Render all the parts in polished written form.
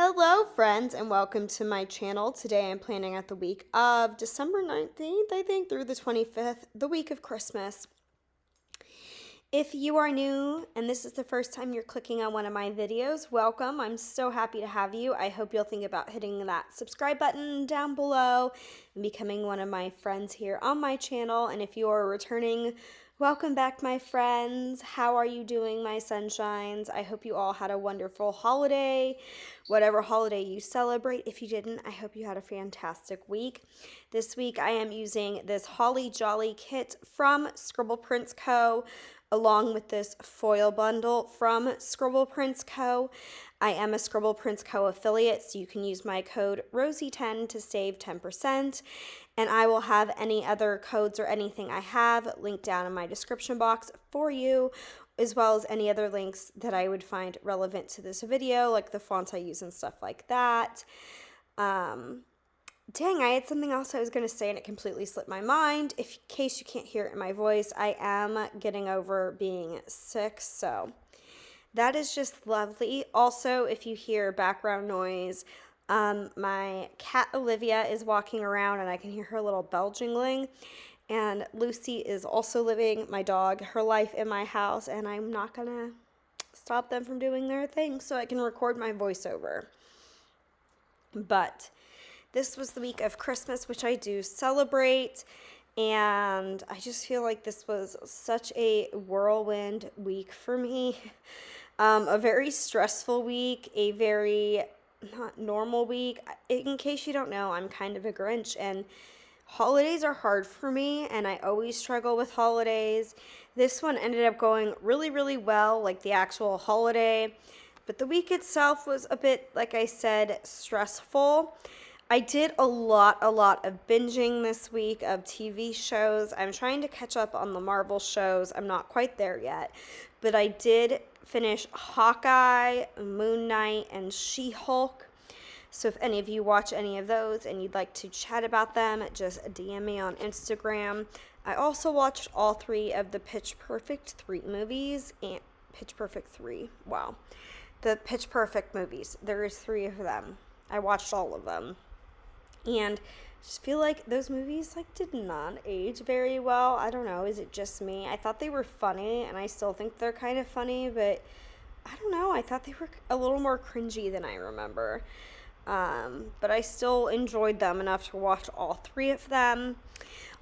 Hello friends and welcome to my channel. Today I'm planning out the week of December 19th, I think, through the 25th, the week of Christmas. If you are new and this is the first time you're clicking on one of my videos, welcome. I'm so happy to have you. I hope you'll think about hitting that subscribe button down below and becoming one of my friends here on my channel. And if you are returning, welcome back, my friends. How are you doing, my sunshines? I hope you all had a wonderful holiday, whatever holiday you celebrate. If you didn't, I hope you had a fantastic week. This week I am using this Holly Jolly kit from Scribble Prints Co., along with this foil bundle from Scribble Prints Co. I am a Scribble Prints Co. affiliate, so you can use my code ROSEY10 to save 10%. And I will have any other codes or anything I have linked down in my description box for you, as well as any other links that I would find relevant to this video, like the fonts I use and stuff like that. Dang, I had something else I was going to say and it completely slipped my mind. In case you can't hear it in my voice, I am getting over being sick, so that is just lovely. Also, if you hear background noise, my cat Olivia is walking around and I can hear her little bell jingling. And Lucy is also living, my dog, her life in my house, and I'm not going to stop them from doing their thing so I can record my voiceover. But this was the week of Christmas, which I do celebrate, and I just feel like this was such a whirlwind week for me. A very stressful week, a very not normal week. In case you don't know, I'm kind of a Grinch, and holidays are hard for me, and I always struggle with holidays. This one ended up going really, really well, like the actual holiday, but the week itself was a bit, like I said, stressful. I did a lot of binging this week of TV shows. I'm trying to catch up on the Marvel shows. I'm not quite there yet, but I did finish Hawkeye, Moon Knight, and She-Hulk. So if any of you watch any of those and you'd like to chat about them, just DM me on Instagram. I also watched all three of the Pitch Perfect 3 movies, and Pitch Perfect 3, wow. The Pitch Perfect movies, there is 3 of them. I watched all of them. And I just feel like those movies did not age very well. I don't know, is it just me? I thought they were funny, and I still think they're kind of funny, but I don't know, I thought they were a little more cringy than I remember. But I still enjoyed them enough to watch all 3 of them.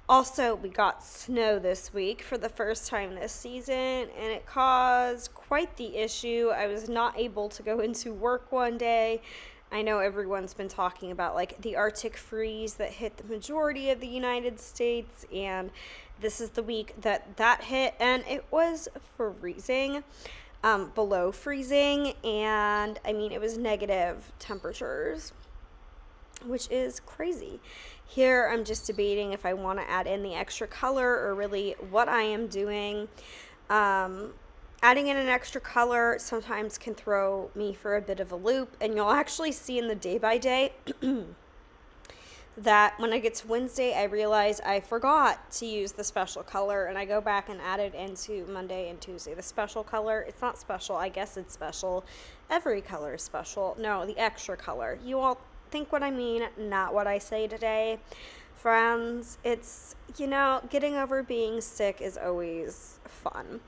Also, we got snow this week for the first time this season, and it caused quite the issue. I was not able to go into work one day. I know everyone's been talking about the Arctic freeze that hit the majority of the United States, and this is the week that hit, and it was freezing, below freezing, and I mean it was negative temperatures, which is crazy. Here I'm just debating if I want to add in the extra color or really what I am doing. Adding in an extra color sometimes can throw me for a bit of a loop, and you'll actually see in the day by day that when I get to Wednesday, I realize I forgot to use the special color, and I go back and add it into Monday and Tuesday. The special color, it's not special, I guess it's special. Every color is special. No, the extra color. You all think what I mean, not what I say today. Friends, it's, getting over being sick is always fun.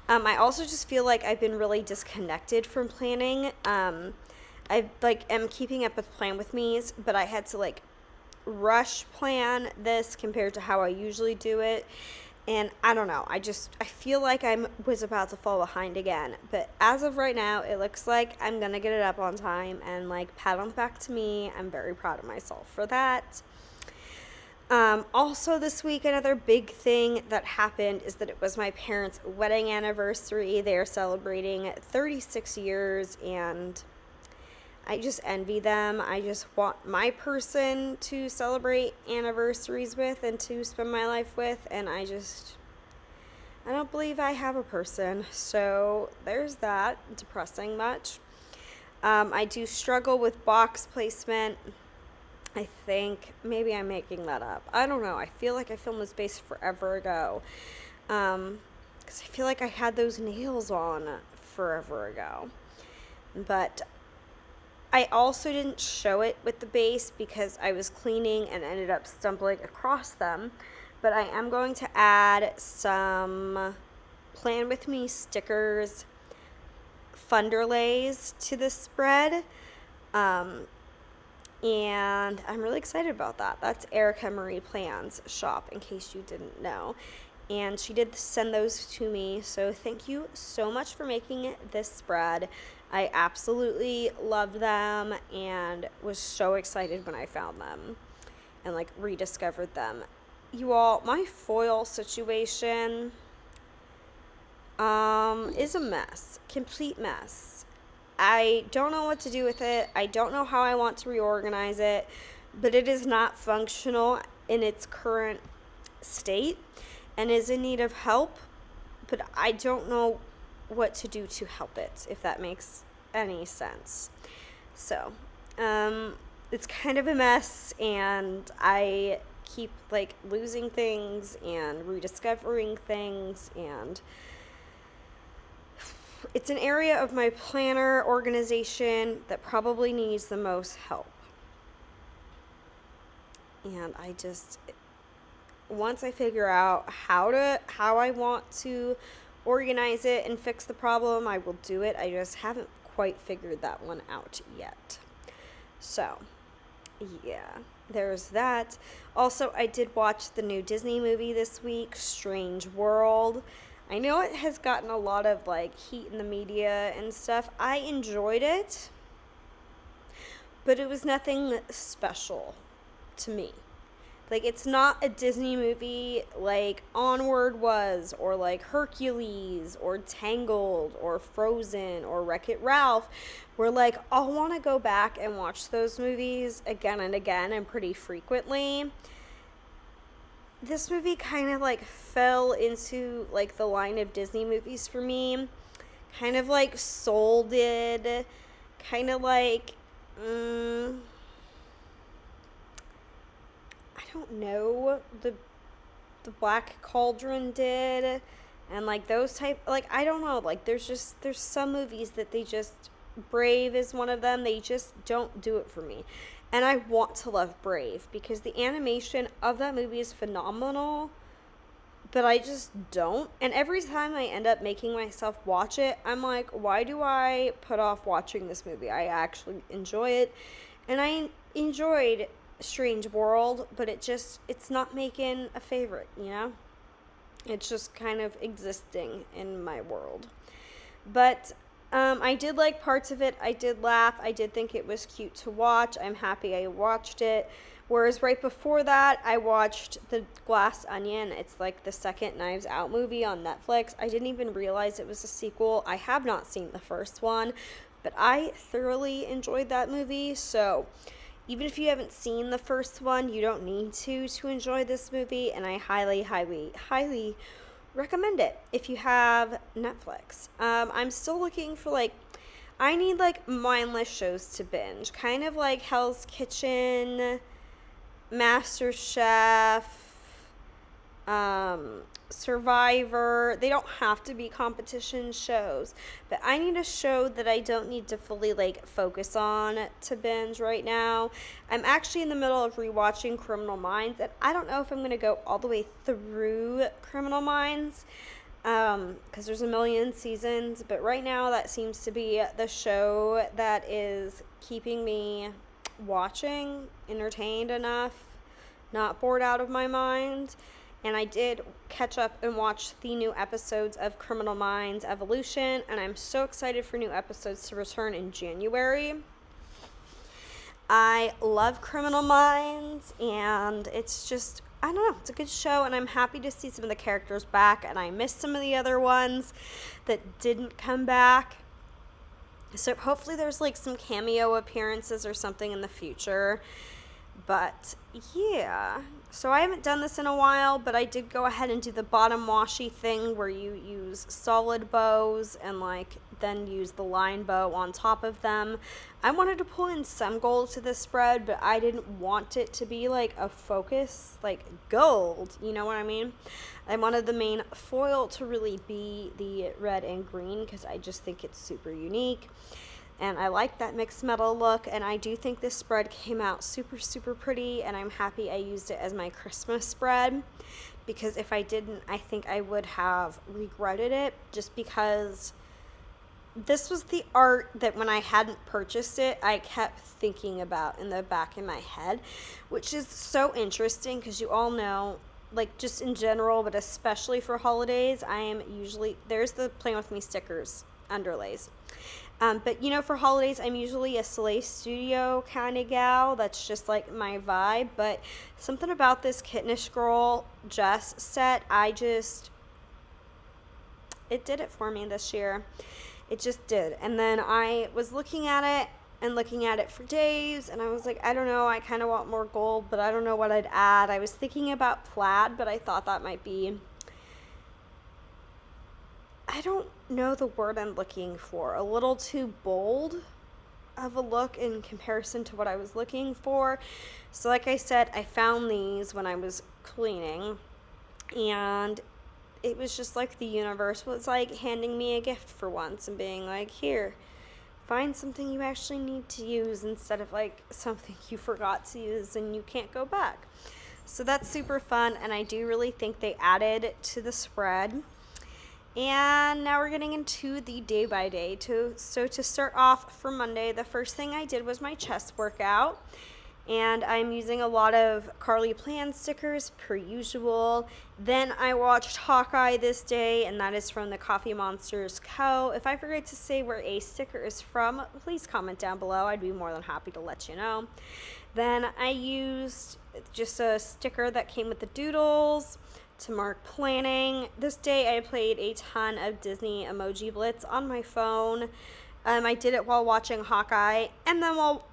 I also just feel like I've been really disconnected from planning. I am keeping up with Plan With Me's, but I had to rush plan this compared to how I usually do it. And I don't know, I feel like I was about to fall behind again. But as of right now, it looks like I'm going to get it up on time, and pat on the back to me. I'm very proud of myself for that. Also this week, another big thing that happened is that it was my parents' wedding anniversary. They are celebrating 36 years, and I just envy them. I just want my person to celebrate anniversaries with and to spend my life with, and I don't believe I have a person. So there's that. Depressing much. I do struggle with box placement. I think maybe I'm making that up. I don't know. I feel like I filmed this base forever ago. Because I feel like I had those nails on forever ago. But I also didn't show it with the base because I was cleaning and ended up stumbling across them. But I am going to add some Plan With Me stickers, Funderlays to this spread. And I'm really excited about that. That's Erica Marie Plans shop, in case you didn't know. And she did send those to me, so thank you so much for making this spread. I absolutely loved them and was so excited when I found them and like rediscovered them. You all, my foil situation is a mess, complete mess. I don't know what to do with it. I don't know how I want to reorganize it, but it is not functional in its current state and is in need of help, but I don't know what to do to help it, if that makes any sense. So, it's kind of a mess, and I keep like losing things and rediscovering things, and it's an area of my planner organization that probably needs the most help. And I just, once I figure out how I want to organize it and fix the problem, I will do it. I just haven't quite figured that one out yet. So, yeah, there's that. Also, I did watch the new Disney movie this week, Strange World. I know it has gotten a lot of like heat in the media and stuff. I enjoyed it, but it was nothing special to me. Like, it's not a Disney movie like Onward was, or like Hercules, or Tangled, or Frozen, or Wreck-It Ralph, where like I'll want to go back and watch those movies again and again and pretty frequently. This movie kind of like fell into like the line of Disney movies for me. Kind of like Soul did. Kind of like, I don't know, the Black Cauldron did, and like those type, like, I don't know, like there's some movies that they just, Brave is one of them, they just don't do it for me. And I want to love Brave because the animation of that movie is phenomenal, but I just don't. And every time I end up making myself watch it, I'm like, why do I put off watching this movie? I actually enjoy it, and I enjoyed Strange World, but it's not making a favorite, you know? It's just kind of existing in my world. But I did like parts of it. I did laugh. I did think it was cute to watch. I'm happy I watched it. Whereas right before that, I watched The Glass Onion. It's like the second Knives Out movie on Netflix. I didn't even realize it was a sequel. I have not seen the first one, but I thoroughly enjoyed that movie. So even if you haven't seen the first one, you don't need to enjoy this movie, and I highly, highly, highly recommend it if you have Netflix. I'm still looking for like, I need like mindless shows to binge, kind of like Hell's Kitchen, MasterChef, Survivor. They don't have to be competition shows, but I need a show that I don't need to fully like focus on to binge right now. I'm actually in the middle of rewatching Criminal Minds, and I don't know if I'm going to go all the way through Criminal Minds because there's a million seasons, but right now that seems to be the show that is keeping me watching, entertained enough, not bored out of my mind. And I did catch up and watch the new episodes of Criminal Minds Evolution, and I'm so excited for new episodes to return in January. I love Criminal Minds, and it's just, I don't know, it's a good show, and I'm happy to see some of the characters back, and I missed some of the other ones that didn't come back. So hopefully there's like some cameo appearances or something in the future. But yeah, so I haven't done this in a while, but I did go ahead and do the bottom washi thing where you use solid bows and like then use the line bow on top of them. I wanted to pull in some gold to this spread, but I didn't want it to be like a focus, like gold, you know what I mean? I wanted the main foil to really be the red and green because I just think it's super unique. and I like that mixed metal look, and I do think this spread came out super, super pretty, and I'm happy I used it as my Christmas spread, because if I didn't, I think I would have regretted it, just because this was the art that when I hadn't purchased it, I kept thinking about in the back of my head, which is so interesting because you all know, like just in general, but especially for holidays, I am usually, there's the Plan With Me stickers, underlays. But you know, for holidays, I'm usually a Slay Studio kind of gal. That's just like my vibe. But something about this Kittenish Girl Jess set, it did it for me this year. It just did. And then I was looking at it and looking at it for days, and I was like, I don't know, I kind of want more gold, but I don't know what I'd add. I was thinking about plaid, but I thought that might be, I don't know the word I'm looking for, a little too bold of a look in comparison to what I was looking for. So like I said, I found these when I was cleaning, and it was just like the universe was like handing me a gift for once and being like, here, find something you actually need to use instead of like something you forgot to use and you can't go back. So that's super fun, and I do really think they added to the spread. And now we're getting into the day by day. So to start off for Monday, the first thing I did was my chest workout. And I'm using a lot of RoseyPlans stickers per usual. Then I watched Hawkeye this day, and that is from the Coffee Monsters Co. If I forget to say where a sticker is from, please comment down below. I'd be more than happy to let you know. Then I used just a sticker that came with the doodles to mark planning. This day I played a ton of Disney Emoji Blitz on my phone. I did it while watching Hawkeye, and then while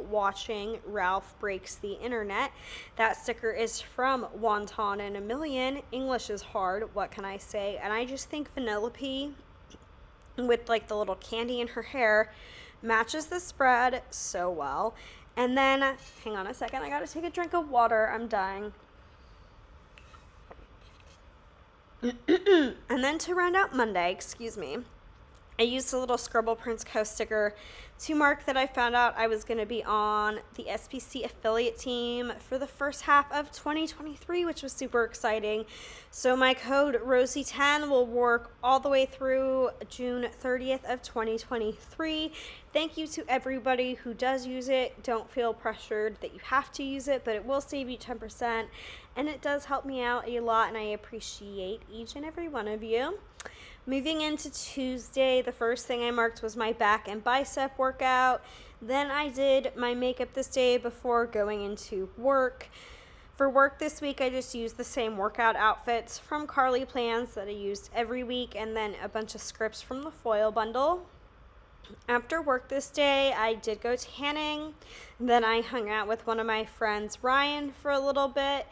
watching Ralph Breaks the Internet. That sticker is from Wonton and a Million. English is hard, what can I say? And I just think Vanellope, with like the little candy in her hair, matches the spread so well. And then, hang on a second, I gotta take a drink of water, I'm dying. And then to round out Monday, I used a little Scribble Prince Co sticker to mark that I found out I was going to be on the SPC affiliate team for the first half of 2023, which was super exciting. So my code Rosey10 will work all the way through June 30th of 2023. Thank you to everybody who does use it. Don't feel pressured that you have to use it, but it will save you 10%, and it does help me out a lot, and I appreciate each and every one of you. Moving into Tuesday, the first thing I marked was my back and bicep workout. Then I did my makeup this day before going into work. For work this week, I just used the same workout outfits from RoseyPlans that I used every week, and then a bunch of scripts from the foil bundle. After work this day, I did go tanning. Then I hung out with one of my friends, Ryan, for a little bit,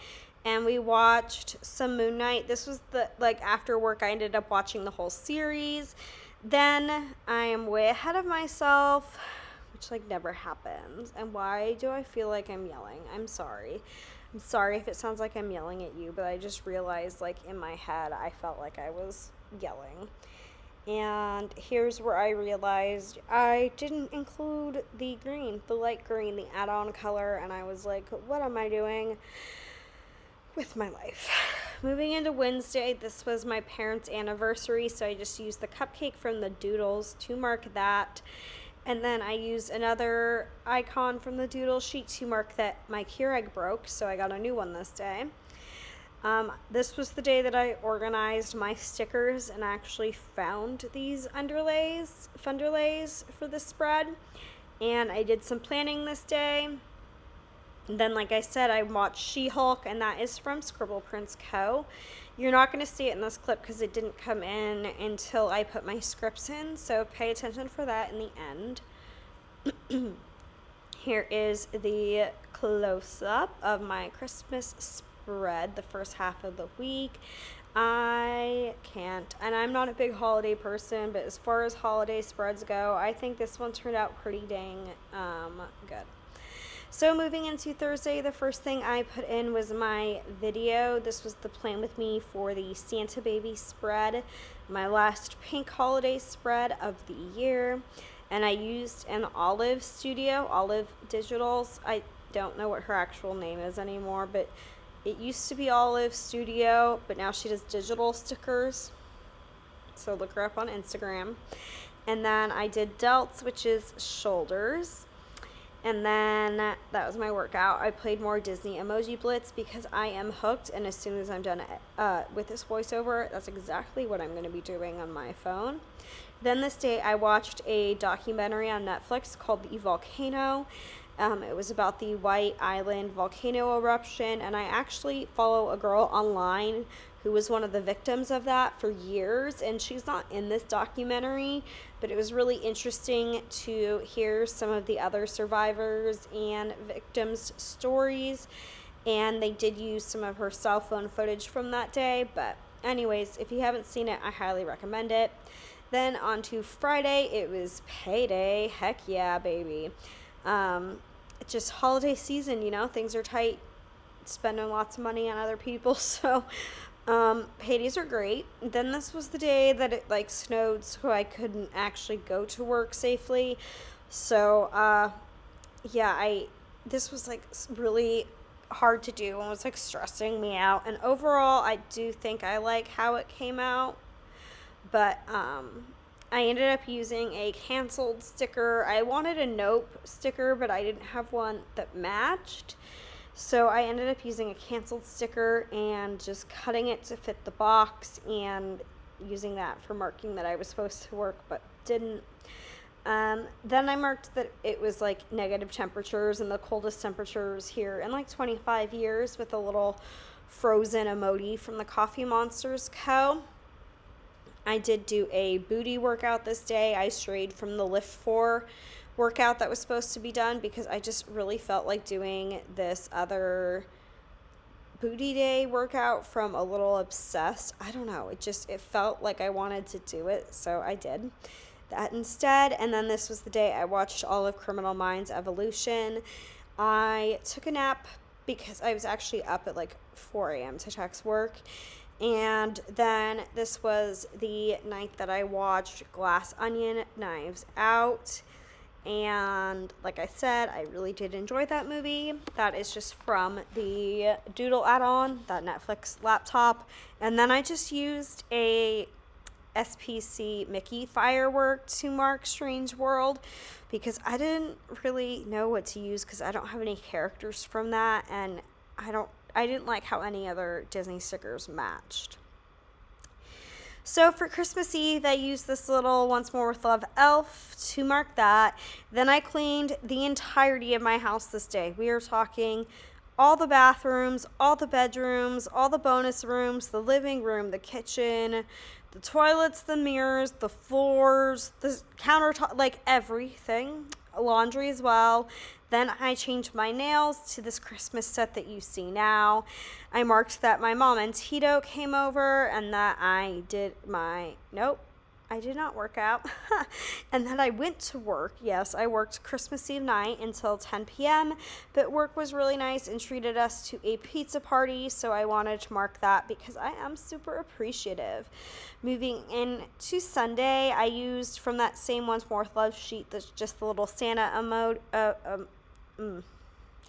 and we watched some Moon Knight. This was after work, I ended up watching the whole series. Then I am way ahead of myself, which never happens. And why do I feel like I'm yelling? I'm sorry if it sounds like I'm yelling at you, but I just realized in my head I felt like I was yelling. And here's where I realized I didn't include the light green, the add-on color, and I was like, what am I doing with my life? Moving into Wednesday, this was my parents' anniversary, so I just used the cupcake from the doodles to mark that. And then I used another icon from the doodle sheet to mark that my Keurig broke, so I got a new one this day. This was the day that I organized my stickers and actually found these funderlays for the spread. And I did some planning this day. And then, like I said, I watched She-Hulk, and that is from Scribble Prince Co. You're not going to see it in this clip because it didn't come in until I put my scripts in, so pay attention for that in the end. Here is the close-up of my Christmas spread, the first half of the week. I can't, and I'm not a big holiday person, but as far as holiday spreads go, I think this one turned out pretty dang good. So moving into Thursday, the first thing I put in was my video. This was the plan with me for the Santa Baby spread, my last pink holiday spread of the year. And I used an Olive Digitals. I don't know what her actual name is anymore, but it used to be Olive Studio, but now she does digital stickers. So look her up on Instagram. And then I did delts, which is shoulders. And then that was my workout. I played more Disney Emoji Blitz because I am hooked. And as soon as I'm done with this voiceover, that's exactly what I'm going to be doing on my phone. Then this day I watched a documentary on Netflix called The Volcano. It was about the White Island volcano eruption. And I actually follow a girl online who was one of the victims of that for years, and she's not in this documentary, but it was really interesting to hear some of the other survivors and victims' stories, and they did use some of her cell phone footage from that day. But anyways, if you haven't seen it, I highly recommend it. Then on to Friday, it was payday. Heck yeah, baby. It's just holiday season, things are tight, spending lots of money on other people, so paydays are great. Then this was the day that it snowed, so I couldn't actually go to work safely. So this was really hard to do and was stressing me out. And overall, I do think I like how it came out, but I ended up using a canceled sticker. I wanted a nope sticker, but I didn't have one that matched. So I ended up using a canceled sticker and just cutting it to fit the box and using that for marking that I was supposed to work but didn't. Then I marked that it was negative temperatures and the coldest temperatures here in 25 years with a little frozen emoji from the Coffee Monsters Co. I did do a booty workout this day. I strayed from the Lift 4 workout that was supposed to be done because I just really felt like doing this other booty day workout from A Little Obsessed. I don't know. It felt like I wanted to do it, so I did that instead. And then this was the day I watched all of Criminal Minds Evolution. I took a nap because I was actually up at 4 a.m. to text work. And then this was the night that I watched Glass Onion, Knives Out. And like I said, I really did enjoy that movie. That is just from the Doodle add-on, that Netflix laptop. And then I just used a SPC Mickey firework to mark Strange World because I didn't really know what to use because I don't have any characters from that, and I didn't like how any other Disney stickers matched. So for Christmas Eve, I used this little Once More With Love elf to mark that. Then I cleaned the entirety of my house this day. We are talking all the bathrooms, all the bedrooms, all the bonus rooms, the living room, the kitchen, the toilets, the mirrors, the floors, the countertop, everything. Laundry as well. Then I changed my nails to this Christmas set that you see now. I marked that my mom and Tito came over and that I did I did not work out. And then I went to work. Yes, I worked Christmas Eve night until 10 p.m., but work was really nice and treated us to a pizza party, so I wanted to mark that because I am super appreciative. Moving into Sunday, I used from that same Once More With Love sheet, that's just the little Santa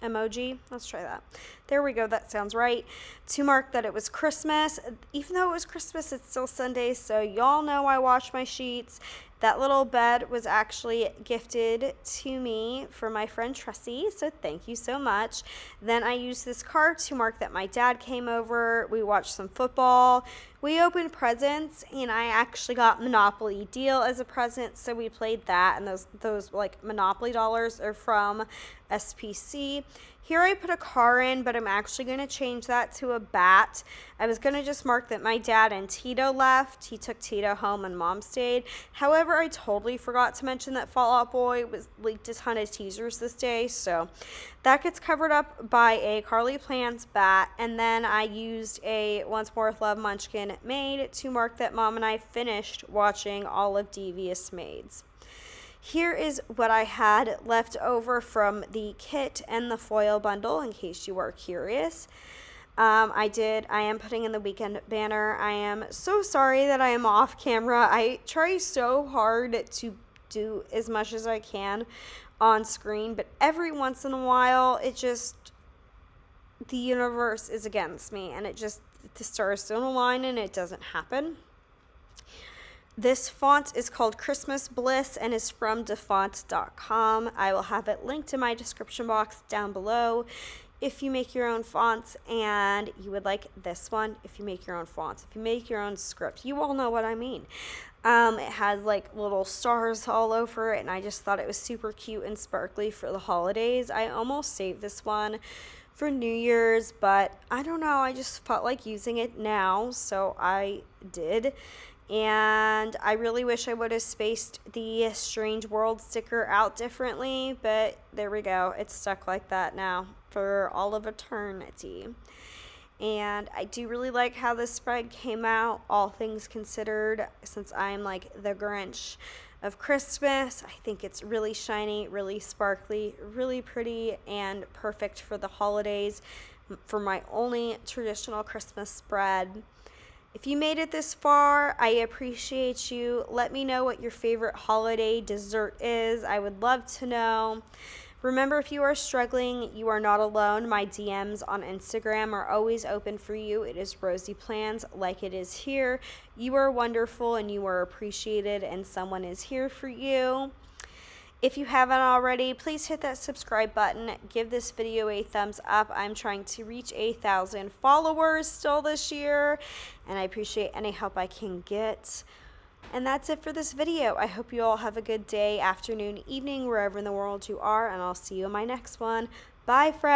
emoji. Let's try that. There we go. That sounds right. To mark that it was Christmas. Even though it was Christmas, it's still Sunday, so y'all know I wash my sheets. That little bed was actually gifted to me for my friend Tressie, so thank you so much. Then I used this card to mark that my dad came over. We watched some football. We opened presents, and I actually got Monopoly Deal as a present, so we played that, and those Monopoly dollars are from SPC. Here I put a car in, but I'm actually going to change that to a bat. I was going to just mark that my dad and Tito left. He took Tito home and Mom stayed. However, I totally forgot to mention that Fall Out Boy leaked a ton of teasers this day, so that gets covered up by a RoseyPlans bat. And then I used a Once More With Love Munchkin maid to mark that Mom and I finished watching all of Devious Maids. Here is what I had left over from the kit and the foil bundle, in case you were curious. I am putting in the weekend banner. I am so sorry that I am off camera. I try so hard to do as much as I can on screen, but every once in a while, the universe is against me, and the stars don't align and it doesn't happen. This font is called Christmas Bliss and is from defont.com. I will have it linked in my description box down below if you make your own fonts and you would like this one. If you make your own fonts, if you make your own script, you all know what I mean. It has like little stars all over it, and I just thought it was super cute and sparkly for the holidays. I almost saved this one for New Year's, but I don't know, I just felt like using it now, so I did. And I really wish I would have spaced the Strange World sticker out differently, but there we go. It's stuck like that now for all of eternity. And I do really like how this spread came out, all things considered, since I'm like the Grinch of Christmas. I think it's really shiny, really sparkly, really pretty, and perfect for the holidays for my only traditional Christmas spread. If you made it this far, I appreciate you. Let me know what your favorite holiday dessert is. I would love to know. Remember, if you are struggling, you are not alone. My DMs on Instagram are always open for you. It is RoseyPlans, like it is here. You are wonderful and you are appreciated, and someone is here for you. If you haven't already, please hit that subscribe button. Give this video a thumbs up. I'm trying to reach 1,000 followers still this year, and I appreciate any help I can get. And that's it for this video. I hope you all have a good day, afternoon, evening, wherever in the world you are, and I'll see you in my next one. Bye, friends!